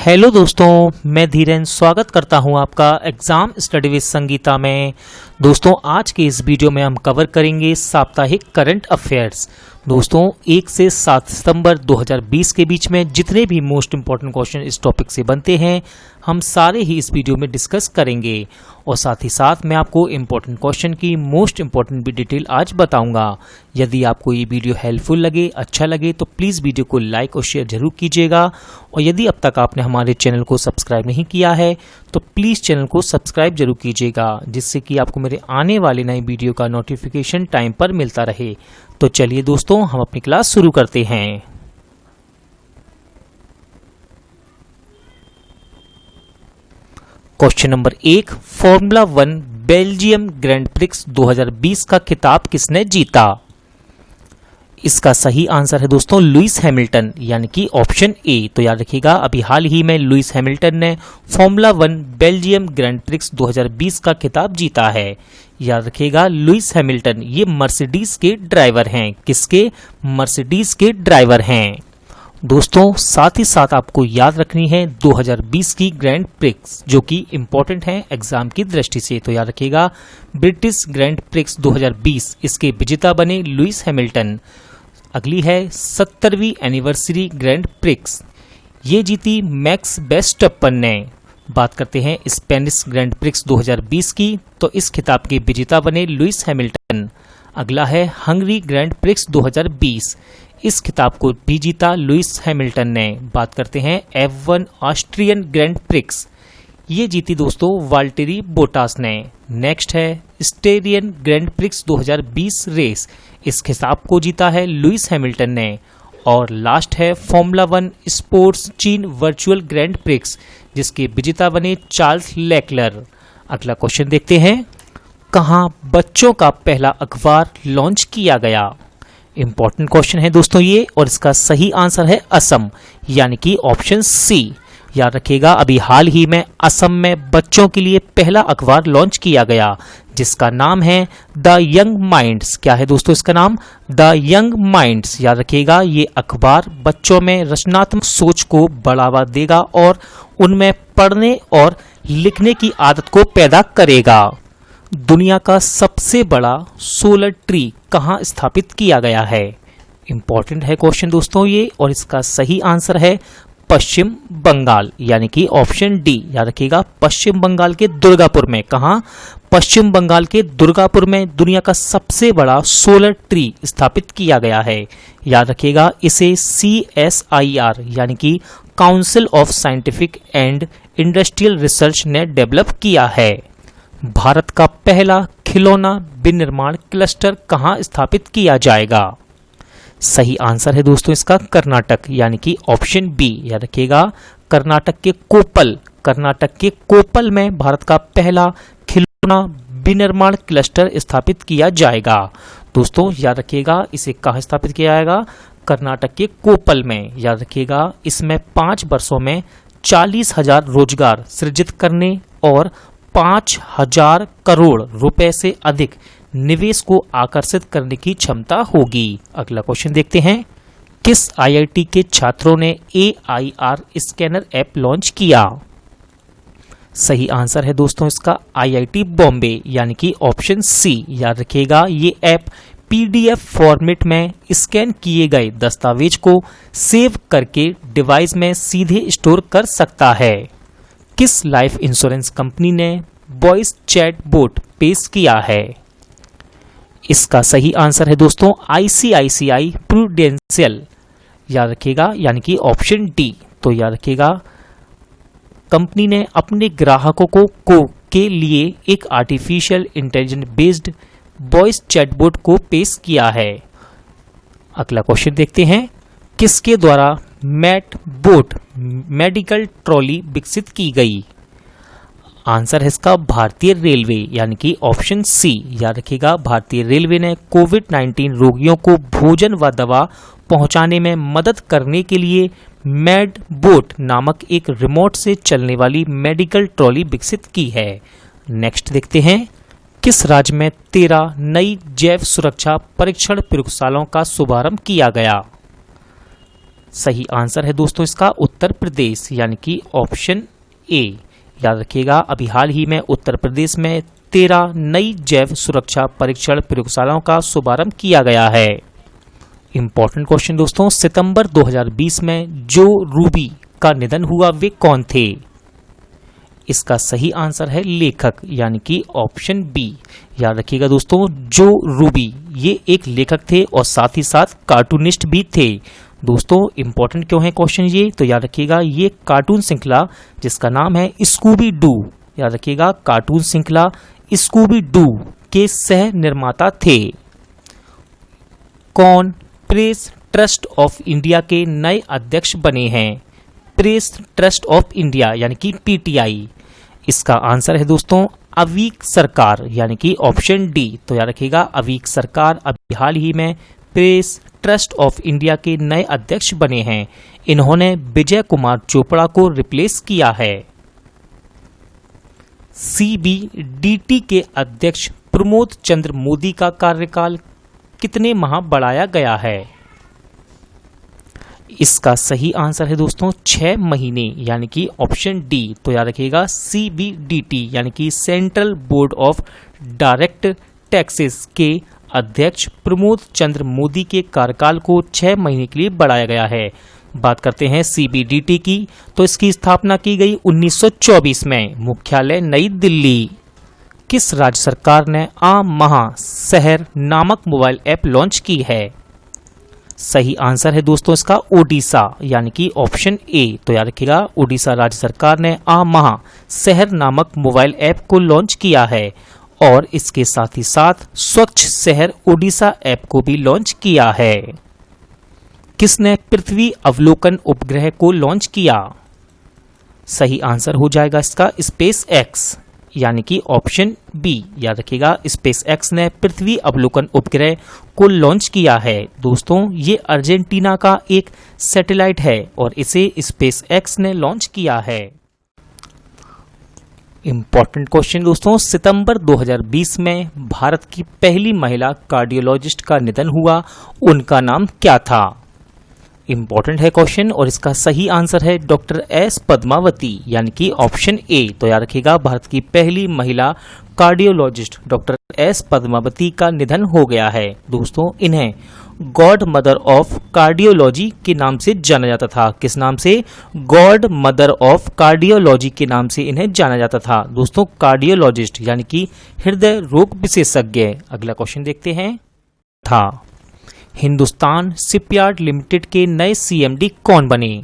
Hello दोस्तों, मैं धीरेन स्वागत करता हूं आपका एग्जाम स्टडी विद संगीता में। दोस्तों, आज के इस वीडियो में हम कवर करेंगे साप्ताहिक करंट अफेयर्स। दोस्तों, 1 से 7 सितंबर 2020 के बीच में जितने भी मोस्ट इंपॉर्टेंट क्वेश्चन इस टॉपिक से बनते हैं, हम सारे ही इस वीडियो में डिस्कस करेंगे और साथ ही साथ मैं आपको इंपॉर्टेंट क्वेश्चन की मोस्ट इंपॉर्टेंट भी डिटेल आज बताऊंगा। यदि आपको ये वीडियो हेल्पफुल लगे, अच्छा लगे तो प्लीज़ वीडियो को लाइक और शेयर जरूर कीजिएगा। और यदि अब तक आपने हमारे चैनल को सब्सक्राइब नहीं किया है तो प्लीज़ चैनल को सब्सक्राइब जरूर कीजिएगा, जिससे कि आपको मेरे आने वाले नए वीडियो का नोटिफिकेशन टाइम पर मिलता रहे। तो चलिए दोस्तों, हम अपनी क्लास शुरू करते हैं। Question number 1, formula 1 Belgium grand prix 2020 का खिताब किसने जीता? इसका सही आंसर है दोस्तों लुइस हैमिल्टन, यानी कि ऑप्शन ए। तो याद रखिएगा, अभी हाल ही में लुइस हैमिल्टन ने फॉर्मूला 1 बेल्जियम ग्रैंड प्रिक्स 2020 का खिताब जीता है। याद रखिएगा, लुइस हैमिल्टन ये मर्सिडीज के ड्राइवर हैं। किसके? मर्सिडीज के ड्राइवर हैं। दोस्तों, साथ ही साथ आपको याद रखनी है 2020 की ग्रैंड प्रिक्स, जो कि इंपॉर्टेंट है एग्जाम की दृष्टि से। तो याद रखिएगा, ब्रिटिश ग्रैंड प्रिक्स 2020 इसके विजेता बने लुइस हैमिल्टन। अगली है 70वीं एनिवर्सरी ग्रैंड प्रिक्स, ये जीती मैक्स वेस्टस्टैपन ने। बात करते हैं स्पेनिश ग्रैंड प्रिक्स 2020 की, तो इस खिताब के विजेता बने लुइस हैमिल्टन। अगला है हंगरी ग्रैंड प्रिक्स 2020, इस खिताब को भी जीता लुइस हैमिल्टन ने। बात करते हैं F1 ऑस्ट्रियन ग्रैंड प्रिक्स, ये जीती दोस्तों वाल्टेरी बोटास ने। नेक्स्ट है स्टेरियन ग्रैंड प्रिक्स 2020 रेस, इस खिताब को जीता है लुइस हैमिल्टन ने। और लास्ट है फॉर्मूला 1 स्पोर्ट्स चीन वर्चुअल ग्रैंड प्रिक्स, जिसके विजेता बने चार्ल्स लेक्लर। अगला क्वेश्चन देखते हैं, कहाँ बच्चों का पहला अखबार लॉन्च किया गया? इंपॉर्टेंट क्वेश्चन है दोस्तों ये, और इसका सही आंसर है असम, यानी कि ऑप्शन सी। याद रखिएगा, अभी हाल ही में असम में बच्चों के लिए पहला अखबार लॉन्च किया गया, जिसका नाम है द यंग माइंड्स। क्या है दोस्तों इसका नाम? The young minds. याद रखिएगा, ये अखबार बच्चों में रचनात्मक सोच को बढ़ावा देगा और उनमें पढ़ने और लिखने की आदत को पैदा करेगा। दुनिया का सबसे बड़ा सोलर ट्री कहाँ स्थापित किया गया है? इंपॉर्टेंट है क्वेश्चन दोस्तों ये, और इसका सही आंसर है पश्चिम बंगाल, यानी कि ऑप्शन डी। याद रखिएगा, पश्चिम बंगाल के दुर्गापुर में। कहाँ? पश्चिम बंगाल के दुर्गापुर में दुनिया का सबसे बड़ा सोलर ट्री स्थापित किया गया है। याद रखिएगा, इसे CSIR यानी कि council of scientific and industrial research ने डेवलप किया है। भारत का पहला खिलौना विनिर्माण क्लस्टर कहाँ स्थापित किया जाएगा? सही आंसर है दोस्तों इसका कर्नाटक, यानी कि ऑप्शन बी। याद रखिएगा, कर्नाटक के कोप्पल में भारत का पहला खिलौना विनिर्माण क्लस्टर स्थापित किया जाएगा। दोस्तों याद रखिएगा, इसे कहाँ स्थापित किया जाएगा? कर्नाटक के कोप्पल में। याद रखिएगा, इसमें 5 वर्षों में 40,000 रोजगार सृजित करने और 5,000 करोड़ रुपए से अधिक निवेश को आकर्षित करने की क्षमता होगी। अगला क्वेश्चन देखते हैं, किस IIT के छात्रों ने AIR स्कैनर ऐप लॉन्च किया? सही आंसर है दोस्तों इसका IIT बॉम्बे, यानी कि ऑप्शन सी। याद रखिएगा, ये ऐप PDF फॉर्मेट में स्कैन किए गए दस्तावेज को सेव करके डिवाइस में सीधे स्टोर कर सकता है। किस लाइफ इंश्योरेंस कंपनी ने वॉइस चैट बोट पेश किया है? इसका सही आंसर है दोस्तों ICICI प्रूडेंशियल। याद रखिएगा, यानी कि ऑप्शन डी। तो याद रखिएगा, कंपनी ने अपने ग्राहकों को के लिए एक artificial intelligence based voice chatbot को पेश किया है। अगला क्वेश्चन देखते हैं, किसके द्वारा मैट बोट मेडिकल ट्रॉली विकसित की गई? आंसर है इसका भारतीय रेलवे, यानी कि ऑप्शन सी। याद रखिएगा, भारतीय रेलवे ने कोविड-19 रोगियों को भोजन व दवा पहुंचाने में मदद करने के लिए मैड बोट नामक एक रिमोट से चलने वाली मेडिकल ट्रॉली विकसित की है। नेक्स्ट देखते हैं, किस राज्य में 13 नई जैव सुरक्षा परीक्षण प्रयोगशालाओं का शुभारंभ किया गया? सही आंसर है दोस्तों इसका उत्तर प्रदेश यानी कि ऑप्शन ए। याद रखिएगा, अभी हाल ही में उत्तर प्रदेश में 13 नई जैव सुरक्षा परीक्षण प्रयोगशालाओं का शुभारंभ किया गया है। इंपॉर्टेंट क्वेश्चन दोस्तों, सितंबर 2020 में जो रूबी का निधन हुआ वे कौन थे? इसका सही आंसर है लेखक यानी कि ऑप्शन बी। याद रखिएगा दोस्तों, जो रूबी ये एक लेखक थे और साथ ही साथ कार्टूनिस्ट भी थे। दोस्तों इंपॉर्टेंट क्यों है क्वेश्चन ये, तो याद रखिएगा ये कार्टून श्रृंखला जिसका नाम है स्कूबी डू, याद रखिएगा कार्टून श्रृंखला स्कूबी डू के सह निर्माता थे। कौन प्रेस ट्रस्ट ऑफ इंडिया के नए अध्यक्ष बने हैं? प्रेस ट्रस्ट ऑफ इंडिया यानी कि पीटीआई। इसका आंसर है दोस्तों अवीक सरकार यानी कि ऑप्शन डी। तो याद रखिएगा अवीक सरकार अभी हाल ही में प्रेस ट्रस्ट ऑफ इंडिया के नए अध्यक्ष बने हैं। इन्होंने विजय कुमार चोपड़ा को रिप्लेस किया है। सीबीडीटी के अध्यक्ष प्रमोद चंद्र मोदी का कार्यकाल कितने माह बढ़ाया गया है? इसका सही आंसर है दोस्तों 6 महीने यानी कि ऑप्शन डी। तो याद रखिएगा सीबीडीटी यानी कि central board of direct taxes के अध्यक्ष प्रमोद चंद्र मोदी के कार्यकाल को 6 महीने के लिए बढ़ाया गया है। बात करते हैं सीबीडीटी की, तो इसकी स्थापना की गई 1924 में, मुख्यालय नई दिल्ली। किस राज्य सरकार ने आम महा शहर नामक मोबाइल ऐप लॉन्च की है? सही आंसर है दोस्तों इसका ओडिशा यानी कि ऑप्शन ए। तो याद रखिएगा ओडिशा राज्य सरकार ने आम महा शहर नामक मोबाइल ऐप को लॉन्च किया है और इसके साथ ही साथ स्वच्छ शहर ओडिशा ऐप को भी लॉन्च किया है। किसने पृथ्वी अवलोकन उपग्रह को लॉन्च किया? सही आंसर हो जाएगा इसका स्पेस एक्स यानी कि ऑप्शन बी। याद रखिएगा स्पेस एक्स ने पृथ्वी अवलोकन उपग्रह को लॉन्च किया है। दोस्तों ये अर्जेंटीना का एक सैटेलाइट है और इसे स्पेस एक्स ने लॉन्च किया है। इंपॉर्टेंट क्वेश्चन दोस्तों, सितंबर 2020 में भारत की पहली महिला कार्डियोलॉजिस्ट का निधन हुआ, उनका नाम क्या था? इंपॉर्टेंट है क्वेश्चन और इसका सही आंसर है डॉक्टर एस पद्मावती यानी कि ऑप्शन ए। तो याद रखिएगा भारत की पहली महिला कार्डियोलॉजिस्ट डॉक्टर एस पद्मावती का निधन हो गया है। दोस्तों इन्हें गॉड मदर ऑफ कार्डियोलॉजी के नाम से जाना जाता था। किस नाम से? गॉड मदर ऑफ कार्डियोलॉजी के नाम से इन्हें जाना जाता था। दोस्तों कार्डियोलॉजिस्ट यानी कि हृदय रोग विशेषज्ञ। अगला क्वेश्चन देखते हैं। था हिंदुस्तान शिपयार्ड लिमिटेड के नए सीएमडी कौन बने?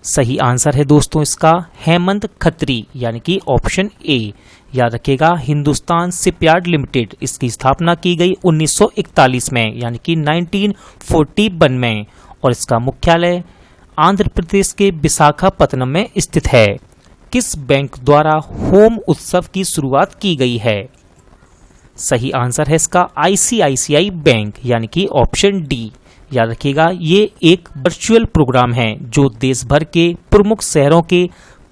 सही आंसर है दोस्तों इसका हेमंत खत्री यानी कि ऑप्शन ए। याद रखिएगा हिंदुस्तान शिपयार्ड लिमिटेड, इसकी स्थापना की गई 1941 में यानी कि 1941 में और इसका मुख्यालय आंध्र प्रदेश के विशाखापत्तनम में स्थित है। किस बैंक द्वारा होम उत्सव की शुरुआत की गई है? सही आंसर है इसका आईसीआईसीआई बैंक यानी कि ऑप्शन डी। याद रखिएगा ये एक वर्चुअल प्रोग्राम है जो देश भर के प्रमुख शहरों के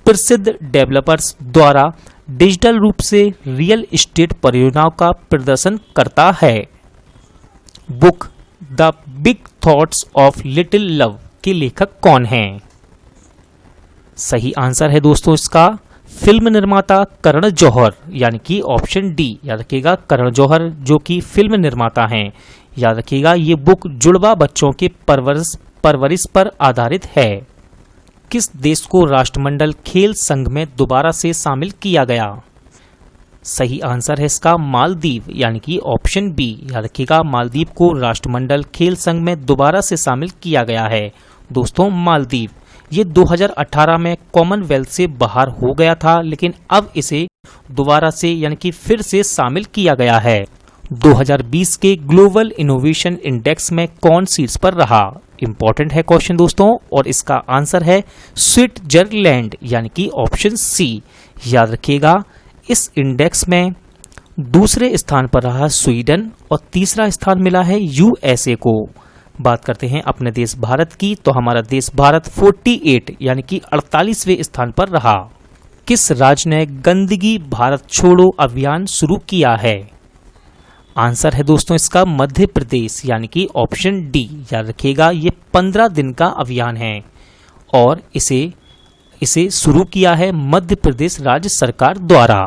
प्रसिद्ध डेवलपर्स द्वारा डिजिटल रूप से रियल एस्टेट परियोजनाओं का प्रदर्शन करता है। Book the big thoughts of little love के लेखक कौन हैं? सही आंसर है दोस्तों इसका फिल्म निर्माता करण जौहर यानी कि ऑप्शन डी। याद रखिएगा करण जौहर जो कि फिल्म निर्माता हैं। याद रखिएगा ये बुक जुड़वा बच्चों के परवरिश पर आधारित है। किस देश को राष्ट्रमंडल खेल संघ में दोबारा से शामिल किया गया? सही आंसर है इसका मालदीव यानी कि ऑप्शन बी। याद रखिएगा मालदीव को राष्ट्रमंडल खेल संघ में दोबारा से शामिल किया गया है। दोस्तों मालदीव ये 2018 में कॉमनवेल्थ से बाहर हो गया था, लेकिन अब इसे दोबारा से यानी कि फिर से शामिल किया गया है। 2020 के ग्लोबल इनोवेशन इंडेक्स में कौन शीर्ष पर रहा? इंपॉर्टेंट है क्वेश्चन दोस्तों और इसका आंसर है स्विट्जरलैंड यानी कि ऑप्शन सी। याद रखिएगा इस इंडेक्स में दूसरे स्थान पर रहा स्वीडन और तीसरा स्थान मिला है यूएसए को। बात करते हैं अपने देश भारत की, तो हमारा देश भारत 48 यानी कि 48वें स्थान पर रहा। किस राज्य ने गंदगी भारत छोड़ो अभियान शुरू किया है? आंसर है दोस्तों इसका मध्य प्रदेश, यानी कि ऑप्शन डी। याद रखिएगा ये 15 दिन का अभियान है और इसे शुरू किया है मध्य प्रदेश राज्य सरकार द्वारा।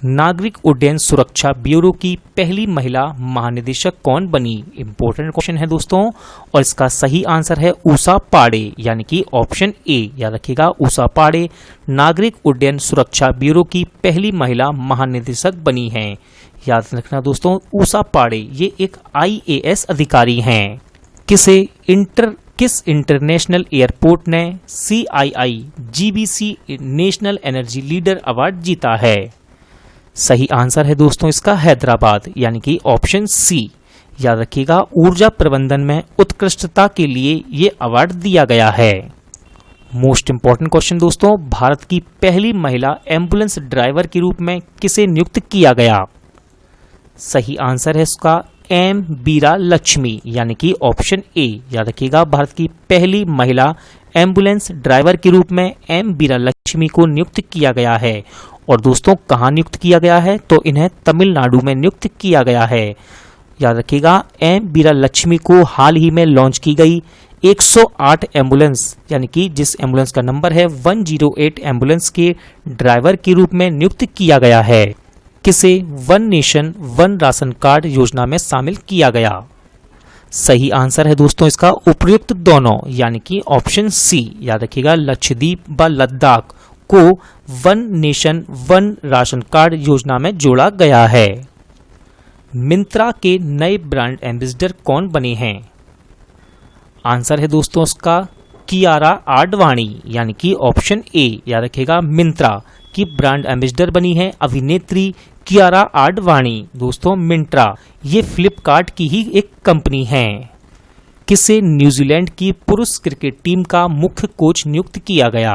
नागरिक उड्डयन सुरक्षा ब्यूरो की पहली महिला महानिदेशक कौन बनी? इंपॉर्टेंट क्वेश्चन है दोस्तों और इसका सही आंसर है उषा पांडे, यानी कि ऑप्शन ए। याद रखिएगा उषा पांडे नागरिक उड्डयन सुरक्षा ब्यूरो की पहली महिला महानिदेशक बनी हैं। याद रखना दोस्तों उषा पांडे ये एक IAS अधिकारी हैं। किस इंटरनेशनल एयरपोर्ट ने CII GBC national energy leader award जीता है? सही आंसर है दोस्तों इसका हैदराबाद, यानी कि ऑप्शन सी। याद रखिएगा ऊर्जा प्रबंधन में उत्कृष्टता के लिए ये अवार्ड दिया गया है। मोस्ट इंपॉर्टेंट क्वेश्चन दोस्तों, भारत की पहली महिला एम्बुलेंस ड्राइवर के रूप में किसे नियुक्त किया गया? सही आंसर है इसका एम बीरा लक्ष्मी, यानी कि ऑप्शन ए। याद रखिएगा भारत की पहली महिला एम्बुलेंस ड्राइवर के रूप में एम बीरा लक्ष्मी को नियुक्त किया गया है। और दोस्तों कहाँ नियुक्त किया गया है? तो इन्हें तमिलनाडु में नियुक्त किया गया है। याद रखिएगा एम बीरा लक्ष्मी को हाल ही में लॉन्च की गई 108 एम्बुलेंस, यानी कि जिस एम्बुलेंस का नंबर है 108 एम्बुलेंस के ड्राइवर के रूप में नियुक्त किया गया है। किसे one nation one ration card योजना में शामिल किया गया? सही आंसर है दोस्तों इसका उपर्युक्त दोनों, यानी कि ऑप्शन सी। याद रखिएगा लक्षद्वीप व लद्दाख को one nation one ration card योजना में जोड़ा गया है। मिंत्रा के नए ब्रांड एम्बेसडर कौन बने हैं? आंसर है दोस्तों इसका कियारा आडवाणी, यानी कि ऑप्शन ए। याद रखिएगा मिंत्रा की ब्रांड एम्बेसडर बनी है अभिनेत्री कियारा आडवाणी। दोस्तों मिंत्रा ये फ्लिपकार्ट की ही एक कंपनी है। किसे न्यूजीलैंड की पुरुष क्रिकेट टीम का मुख्य कोच नियुक्त किया गया?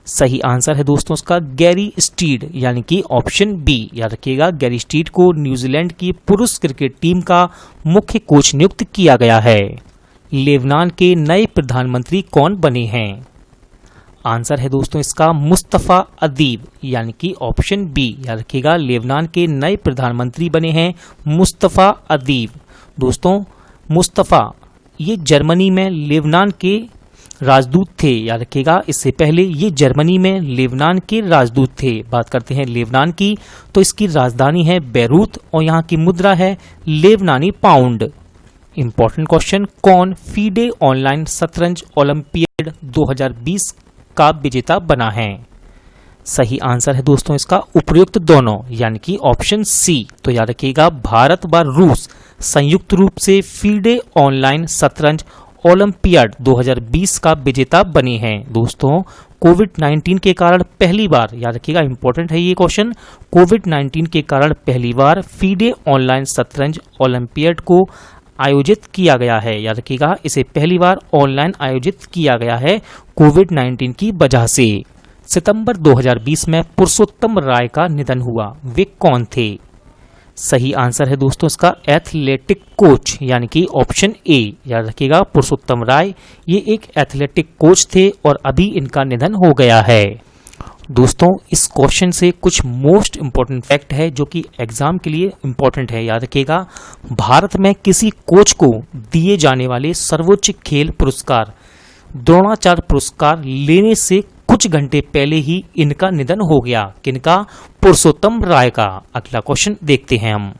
सही आंसर है दोस्तों उसका गैरी स्टीड, यानी कि ऑप्शन बी। याद रखिएगा गैरी स्टीड को न्यूजीलैंड की पुरुष क्रिकेट टीम का मुख्य कोच नियुक्त किया गया है। लेबनान के नए प्रधानमंत्री कौन बने हैं? आंसर है दोस्तों इसका मुस्तफा अदीब, यानी कि ऑप्शन बी। याद रखिएगा लेबनान के नए प्रधानमंत्री बने हैं मुस्तफा अदीब। दोस्तों मुस्तफा ये जर्मनी में लेबनान के राजदूत थे। याद रखिएगा इससे पहले ये जर्मनी में लेबनान के राजदूत थे। बात करते हैं लेबनान की, तो इसकी राजधानी है बैरूत और यहाँ की मुद्रा है लेबनानी पाउंड। इंपॉर्टेंट क्वेश्चन, कौन फीडे ऑनलाइन शतरंज ओलंपियाड 2020 का विजेता बना है? सही आंसर है दोस्तों इसका उपर्युक्त दोनों, यानी कि ऑप्शन सी। तो याद रखिएगा भारत व रूस संयुक्त रूप से फीडे ऑनलाइन शतरंज ओलंपियाड 2020 का विजेता बने हैं। दोस्तों कोविड-19 के कारण पहली बार, याद रखिएगा इंपॉर्टेंट है ये क्वेश्चन, कोविड-19 के कारण पहली बार फीडे ऑनलाइन शतरंज ओलंपियाड को आयोजित किया गया है। याद रखिएगा इसे पहली बार ऑनलाइन आयोजित किया गया है कोविड-19 की वजह से। सितंबर 2020 में पुरुषोत्तम राय का निधन हुआ, वे कौन थे? सही आंसर है दोस्तों इसका एथलेटिक कोच, यानी कि ऑप्शन ए। याद रखिएगा पुरुषोत्तम राय ये एक एथलेटिक कोच थे और अभी इनका निधन हो गया है। दोस्तों इस क्वेश्चन से कुछ मोस्ट इंपॉर्टेंट फैक्ट है जो कि एग्जाम के लिए इंपॉर्टेंट है। याद रखिएगा भारत में किसी कोच को दिए जाने वाले सर्वोच्च खेल पुरस्कार द्रोणाचार्य पुरस्कार लेने से कुछ घंटे पहले ही इनका निधन हो गया। किनका? पुरुषोत्तम राय का। अगला क्वेश्चन देखते हैं हम,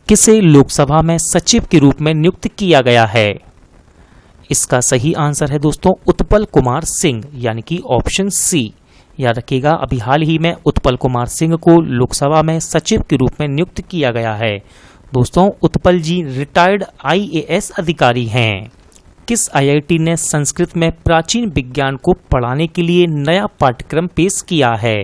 किसे लोकसभा में सचिव के रूप में नियुक्त किया गया है? इसका सही आंसर है दोस्तों उत्पल कुमार सिंह, यानी कि ऑप्शन सी। याद रखिएगा अभी हाल ही में उत्पल कुमार सिंह को लोकसभा में सचिव के रूप में नियुक्त किया गया है। दोस्तों उत्पल जी रिटायर्ड IAS अधिकारी हैं। किस IIT ने संस्कृत में प्राचीन विज्ञान को पढ़ाने के लिए नया पाठ्यक्रम पेश किया है?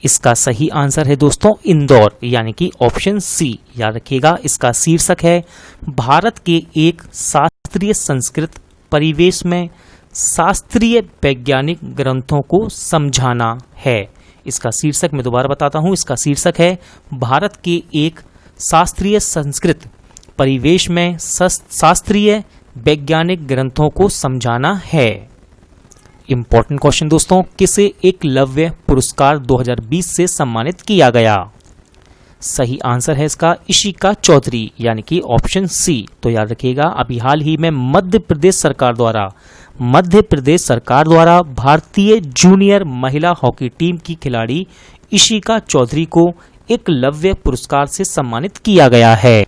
इसका सही आंसर है दोस्तों इंदौर, यानी कि ऑप्शन सी। याद रखिएगा इसका शीर्षक है भारत के एक शास्त्रीय संस्कृत परिवेश में शास्त्रीय वैज्ञानिक ग्रंथों को समझाना है। इसका शीर्षक मैं दोबारा बताता हूं, इसका शीर्षक है भारत के एक शास्त्रीय संस्कृत परिवेश में शास्त्रीय वैज्ञानिक ग्रंथों को समझाना है। इंपॉर्टेंट क्वेश्चन दोस्तों, किसे एकलव्य पुरस्कार 2020 से सम्मानित किया गया? सही आंसर है इसका इशिका चौधरी यानी कि ऑप्शन सी। तो याद रखिएगा, अभी हाल ही में मध्य प्रदेश सरकार द्वारा भारतीय जूनियर महिला हॉकी टीम की खिलाड़ी इशिका चौधरी को एकलव्य पुरस्कार से सम्मानित किया गया है।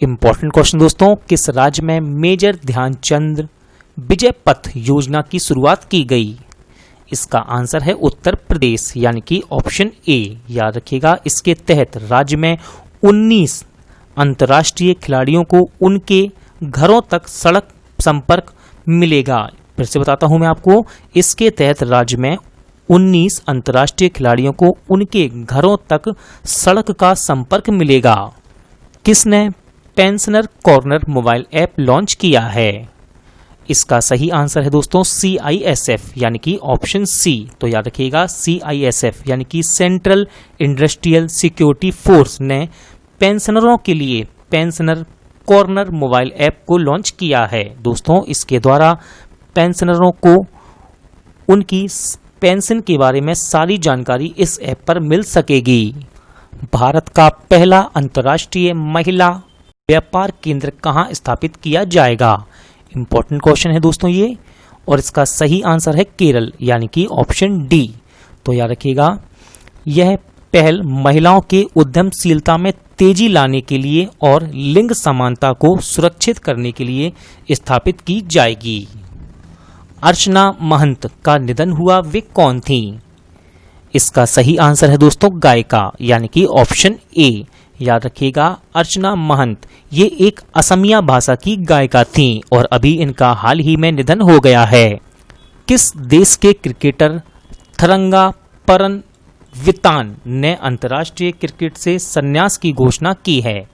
इंपॉर्टेंट क्वेश्चन दोस्तों, किस राज्य में मेजर ध्यानचंद विजय पथ योजना की शुरुआत की गई? इसका आंसर है उत्तर प्रदेश यानी कि ऑप्शन ए। याद रखिएगा, इसके तहत राज्य में 19 अंतर्राष्ट्रीय खिलाड़ियों को उनके घरों तक सड़क संपर्क मिलेगा। फिर से बताता हूं मैं आपको, इसके तहत राज्य में 19 अंतर्राष्ट्रीय खिलाड़ियों को उनके घरों तक सड़क का संपर्क मिलेगा। किसने pensioner corner mobile app launch किया है? इसका सही आंसर है दोस्तों CISF यानी कि ऑप्शन सी। तो याद रखिएगा, CISF यानी कि सेंट्रल इंडस्ट्रियल सिक्योरिटी फोर्स ने पेंशनरों के लिए पेंशनर कॉर्नर मोबाइल ऐप को लॉन्च किया है। दोस्तों, इसके द्वारा पेंशनरों को उनकी पेंशन के बारे में सारी जानकारी इस ऐप पर मिल सकेगी। भारत का पहला अंतर्राष्ट्रीय महिला व्यापार केंद्र कहाँ स्थापित किया जाएगा? इंपॉर्टेंट क्वेश्चन है दोस्तों ये, और इसका सही आंसर है केरल यानी कि ऑप्शन डी। तो याद रखिएगा, यह पहल महिलाओं के उद्यमशीलता में तेजी लाने के लिए और लिंग समानता को सुरक्षित करने के लिए स्थापित की जाएगी। अर्चना महंत का निधन हुआ, वे कौन थी? इसका सही आंसर है दोस्तों गायिका यानी कि ऑप्शन ए। याद रखिएगा, अर्चना महंत ये एक असमिया भाषा की गायिका थीं और अभी इनका हाल ही में निधन हो गया है। किस देश के क्रिकेटर थरंगा परनवितान ने अंतर्राष्ट्रीय क्रिकेट से संन्यास की घोषणा की है?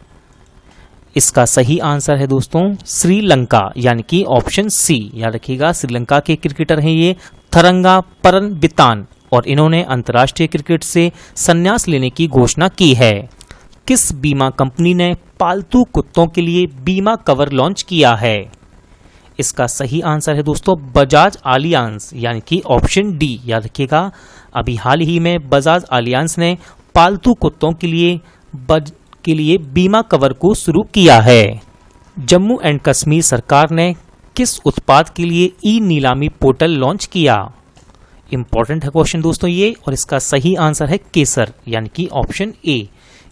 इसका सही आंसर है दोस्तों श्रीलंका यानी कि ऑप्शन सी। याद रखिएगा, श्रीलंका के क्रिकेटर हैं ये थरंगा परनवितान और इन्होंने अंतर्राष्ट्रीय क्रिकेट से संन्यास लेने की घोषणा की है। किस बीमा कंपनी ने पालतू कुत्तों के लिए बीमा कवर लॉन्च किया है? इसका सही आंसर है दोस्तों बजाज आलियांज यानी कि ऑप्शन डी। याद रखिएगा, अभी हाल ही में बजाज आलियांज ने पालतू कुत्तों के लिए बीमा कवर को शुरू किया है। जम्मू एंड कश्मीर सरकार ने किस उत्पाद के लिए ई नीलामी पोर्टल लॉन्च किया? इंपॉर्टेंट है क्वेश्चन दोस्तों ये, और इसका सही आंसर है केसर यानी कि ऑप्शन ए।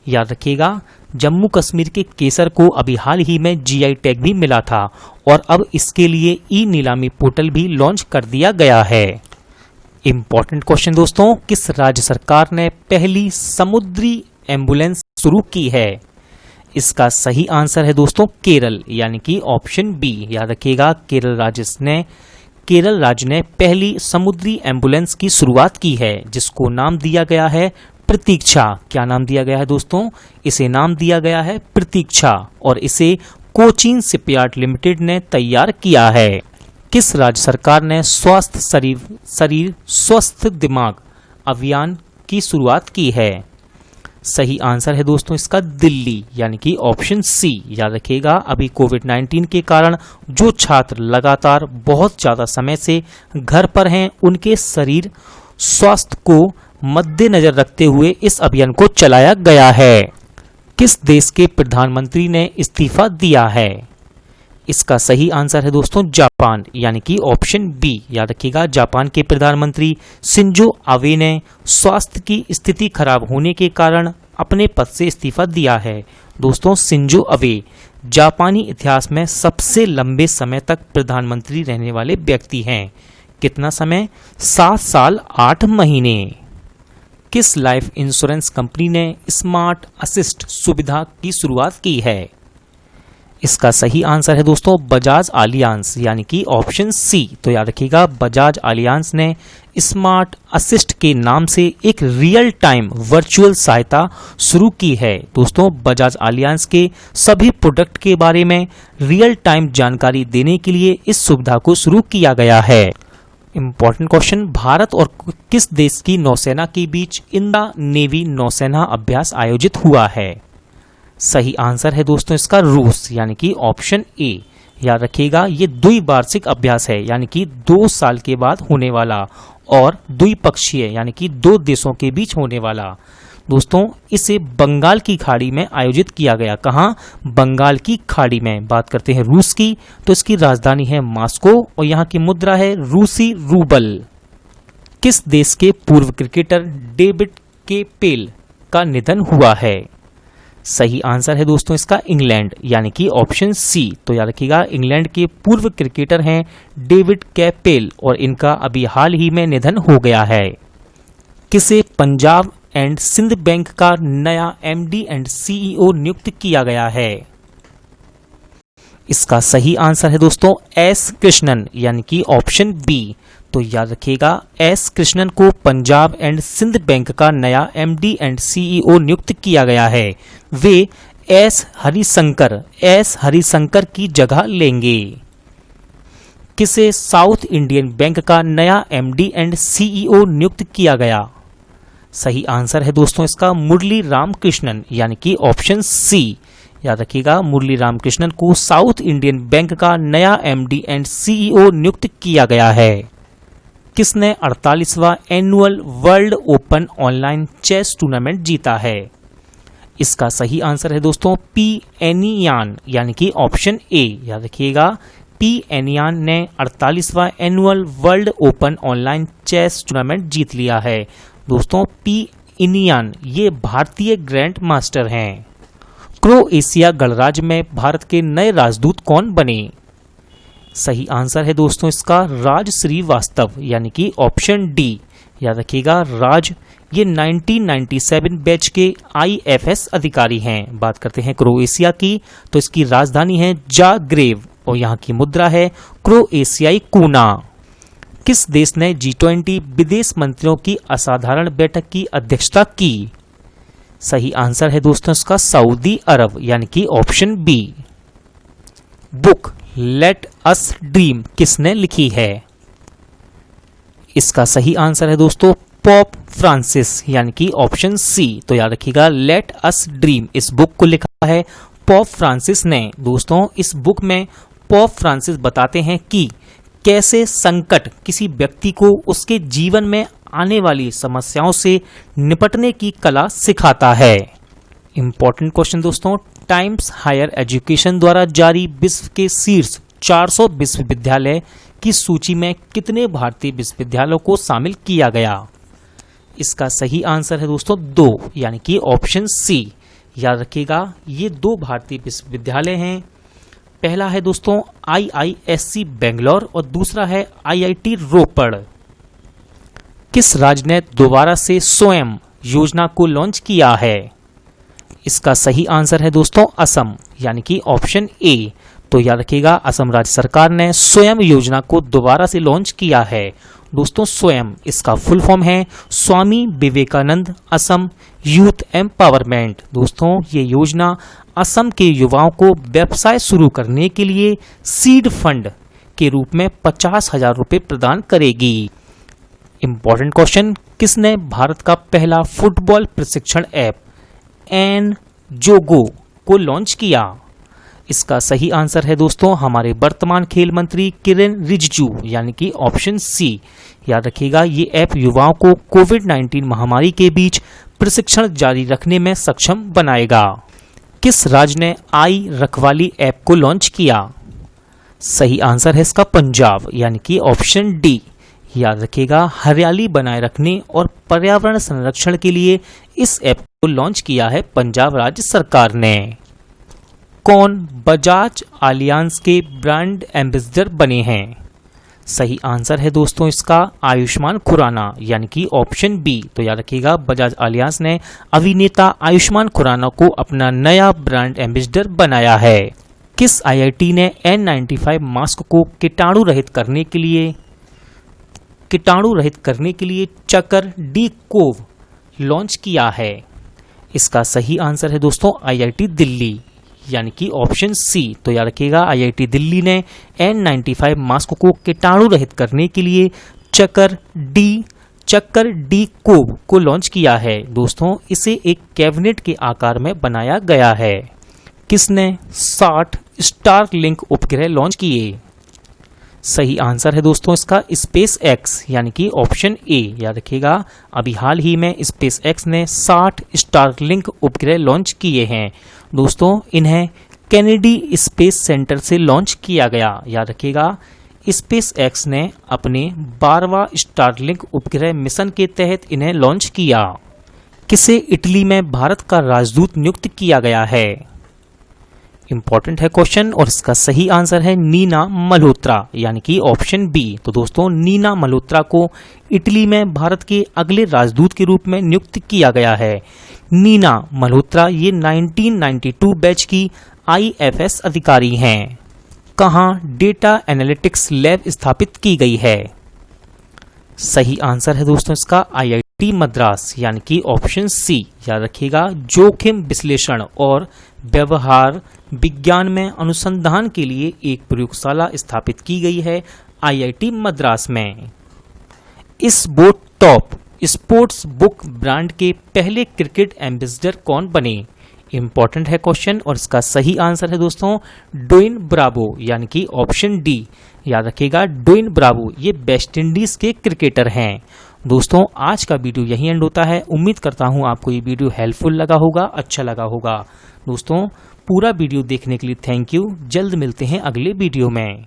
याद रखिएगा, जम्मू कश्मीर के केसर को अभी हाल ही में GI टैग भी मिला था और अब इसके लिए ई नीलामी पोर्टल भी लॉन्च कर दिया गया है। इंपॉर्टेंट क्वेश्चन दोस्तों, किस राज्य सरकार ने पहली समुद्री एम्बुलेंस शुरू की है? इसका सही आंसर है दोस्तों केरल यानी कि ऑप्शन बी। याद रखिएगा, केरल राज्य ने पहली समुद्री एम्बुलेंस की शुरुआत की है जिसको नाम दिया गया है प्रतीक्षा। क्या नाम दिया गया है दोस्तों? इसे नाम दिया गया है प्रतीक्षा और इसे कोचीन शिपयार्ड लिमिटेड ने तैयार किया है। किस राज्य सरकार ने स्वस्थ शरीर स्वस्थ दिमाग अभियान की शुरुआत की है? सही आंसर है दोस्तों इसका दिल्ली यानी कि ऑप्शन सी। याद रखिएगा, अभी कोविड-19 के कारण जो छात्र लगातार बहुत ज्यादा समय से घर पर हैं उनके शरीर स्वास्थ्य को मद्देनजर रखते हुए इस अभियान को चलाया गया है। किस देश के प्रधानमंत्री ने इस्तीफा दिया है? इसका सही आंसर है दोस्तों जापान यानी कि ऑप्शन बी। याद रखिएगा, जापान के प्रधानमंत्री शिंजो आबे ने स्वास्थ्य की स्थिति खराब होने के कारण अपने पद से इस्तीफा दिया है। दोस्तों, शिंजो आबे जापानी इतिहास में सबसे लंबे समय तक प्रधानमंत्री रहने वाले व्यक्ति हैं। कितना समय? 7 साल 8 महीने। किस लाइफ इंश्योरेंस कंपनी ने स्मार्ट असिस्ट सुविधा की शुरुआत की है? इसका सही आंसर है दोस्तों बजाज आलियांज यानी कि ऑप्शन सी। तो याद रखिएगा, बजाज आलियांज ने स्मार्ट असिस्ट के नाम से एक रियल टाइम वर्चुअल सहायता शुरू की है। दोस्तों, बजाज आलियांज के सभी प्रोडक्ट के बारे में रियल टाइम जानकारी देने के लिए इस सुविधा को शुरू किया गया है। इंपॉर्टेंट क्वेश्चन, भारत और किस देश की नौसेना के बीच इंडो नेवी नौसेना अभ्यास आयोजित हुआ है? सही आंसर है दोस्तों इसका रूस यानी कि ऑप्शन ए। याद रखिएगा, ये द्विवार्षिक अभ्यास है यानी कि 2 साल के बाद होने वाला और द्विपक्षीय यानी कि 2 देशों के बीच होने वाला। दोस्तों इसे बंगाल की खाड़ी में आयोजित किया गया। कहाँ? बंगाल की खाड़ी में। बात करते हैं रूस की, तो इसकी राजधानी है मॉस्को और यहाँ की मुद्रा है रूसी रूबल। किस देश के पूर्व क्रिकेटर डेविड कैपेल का निधन हुआ है? सही आंसर है दोस्तों इसका इंग्लैंड, यानी कि ऑप्शन सी। तो याद रखिएगा, इंग्लैंड के पूर्व क्रिकेटर हैं डेविड कैपेल और इनका अभी हाल ही में निधन हो गया है। किसे पंजाब एंड सिंध बैंक का नया एमडी एंड सीईओ नियुक्त किया गया है? इसका सही आंसर है दोस्तों एस कृष्णन, यानी कि ऑप्शन बी। तो याद रखिएगा, एस कृष्णन को पंजाब एंड सिंध बैंक का नया एमडी एंड सीईओ नियुक्त किया गया है। वे एस हरिशंकर की जगह लेंगे। किसे साउथ इंडियन बैंक का नया एमडी एंड सीईओ नियुक्त किया गया? सही आंसर है दोस्तों इसका मुरली रामकृष्णन, यानी कि ऑप्शन सी। याद रखिएगा, मुरली रामकृष्णन को साउथ इंडियन बैंक का नया एमडी एंड सीईओ नियुक्त किया गया है। किसने 48वां annual world open online chess tournament जीता है? इसका सही आंसर है दोस्तों पी एनियान, यानी कि ऑप्शन ए। याद रखिएगा, पी एनियान ने 48वां annual world open online chess tournament जीत लिया है। दोस्तों पी एनियान ये भारतीय ग्रैंड मास्टर हैं। क्रोएशिया गणराज्य में भारत के नए राजदूत कौन बने? सही आंसर है दोस्तों इसका राज श्रीवास्तव, यानी कि ऑप्शन डी। याद रखिएगा, राज ये 1997 बैच के आईएफएस अधिकारी हैं। बात करते हैं क्रोएशिया की, तो इसकी राजधानी है जाग्रेब और यहाँ की मुद्रा है क्रोएशियाई कूना। किस देश ने G20 विदेश मंत्रियों की असाधारण बैठक की अध्यक्षता की? सही आंसर है दोस्तों इसका सऊदी अरब, यानी कि option B. Book Let Us Dream किसने लिखी है? इसका सही आंसर है दोस्तों पोप फ्रांसिस, यानी कि ऑप्शन सी। तो याद रखिएगा, लेट अस ड्रीम इस बुक को लिखा है पोप फ्रांसिस ने। दोस्तों इस बुक में पोप फ्रांसिस बताते हैं कि कैसे संकट किसी व्यक्ति को उसके जीवन में आने वाली समस्याओं से निपटने की कला सिखाता है। इंपॉर्टेंट क्वेश्चन दोस्तों, टाइम्स हायर एजुकेशन द्वारा जारी विश्व के शीर्ष 400 विश्वविद्यालय की सूची में कितने भारतीय विश्वविद्यालयों को शामिल किया गया? इसका सही आंसर है दोस्तों 2, यानी कि ऑप्शन सी। याद रखिएगा, ये 2 भारतीय विश्वविद्यालय हैं। पहला है दोस्तों IISc बेंगलोर और दूसरा है IIT रोपड़। किस राज्य ने दोबारा से स्वयं योजना को लॉन्च किया है? इसका सही आंसर है दोस्तों असम, यानी कि ऑप्शन ए। तो याद रखिएगा, असम राज्य सरकार ने स्वयं योजना को दोबारा से लॉन्च किया है। दोस्तों स्वयं इसका फुल फॉर्म है स्वामी विवेकानंद असम यूथ एम्पावरमेंट। दोस्तों ये योजना असम के युवाओं को व्यवसाय शुरू करने के लिए सीड फंड के रूप में 50,000 रुपये प्रदान करेगी। इंपॉर्टेंट क्वेश्चन, किसने भारत का पहला फुटबॉल प्रशिक्षण ऐप एन जोगो को लॉन्च किया? इसका सही आंसर है दोस्तों हमारे वर्तमान खेल मंत्री किरेन रिजिजू, यानी कि ऑप्शन सी। याद रखिएगा, ये ऐप युवाओं को कोविड-19 महामारी के बीच प्रशिक्षण जारी रखने में सक्षम बनाएगा। किस राज्य ने आई रखवाली ऐप को लॉन्च किया? सही आंसर है इसका पंजाब, यानी कि ऑप्शन डी। याद रखिएगा, हरियाली बनाए रखने और पर्यावरण संरक्षण के लिए इस ऐप को लॉन्च किया है पंजाब राज्य सरकार ने। कौन बजाज आलियांज के ब्रांड एम्बेसडर बने हैं? सही आंसर है दोस्तों इसका आयुष्मान खुराना, यानी कि ऑप्शन बी। तो याद रखिएगा, बजाज आलियांज ने अभिनेता आयुष्मान खुराना को अपना नया ब्रांड एम्बेसडर बनाया है। किस IIT ने N95 मास्क को कीटाणु रहित करने के लिए चकर डी कोव लॉन्च किया है? इसका सही आंसर है दोस्तों IIT दिल्ली, यानी कि ऑप्शन सी। तो याद रखिएगा, IIT दिल्ली ने N95 मास्क को कीटाणु रहित करने के लिए चकर डी कोव को लॉन्च किया है। दोस्तों इसे एक कैबिनेट के आकार में बनाया गया है। किसने 60 स्टारलिंक उपग्रह लॉन्च किए? सही आंसर है दोस्तों इसका स्पेस एक्स यानी कि ऑप्शन ए। याद रखिएगा, अभी हाल ही में स्पेस एक्स ने 60 स्टारलिंक उपग्रह लॉन्च किए हैं दोस्तों। इन्हें केनेडी स्पेस सेंटर से लॉन्च किया गया। याद रखिएगा, स्पेस एक्स ने अपने 12वां स्टारलिंक उपग्रह मिशन के तहत इन्हें लॉन्च किया। किसे इटली में भारत का राजदूत नियुक्त किया गया है? इंपॉर्टेंट है क्वेश्चन और इसका सही आंसर है नीना मल्होत्रा यानी कि ऑप्शन बी। तो दोस्तों नीना मल्होत्रा को इटली में भारत के अगले राजदूत के रूप में नियुक्त किया गया है। नीना मल्होत्रा ये 1992 बैच की IFS अधिकारी हैं। कहां डेटा एनालिटिक्स लैब स्थापित की गई है? सही आंसर है दोस्तों इसका IIT मद्रास यानी कि ऑप्शन सी। याद रखिएगा, जोखिम विश्लेषण और व्यवहार विज्ञान में अनुसंधान के लिए एक प्रयोगशाला स्थापित की गई है IIT मद्रास में। इस boat top sports book brand के पहले क्रिकेट एम्बेसडर कौन बने? इंपॉर्टेंट है क्वेश्चन और इसका सही आंसर है दोस्तों ड्वेन ब्रावो यानी कि ऑप्शन डी। याद रखिएगा, ड्वेन ब्रावो ये वेस्ट इंडीज के क्रिकेटर हैं। दोस्तों आज का वीडियो यहीं एंड होता है। उम्मीद करता हूं आपको ये वीडियो हेल्पफुल लगा होगा, अच्छा लगा होगा। दोस्तों पूरा वीडियो देखने के लिए थैंक यू। जल्द मिलते हैं अगले वीडियो में।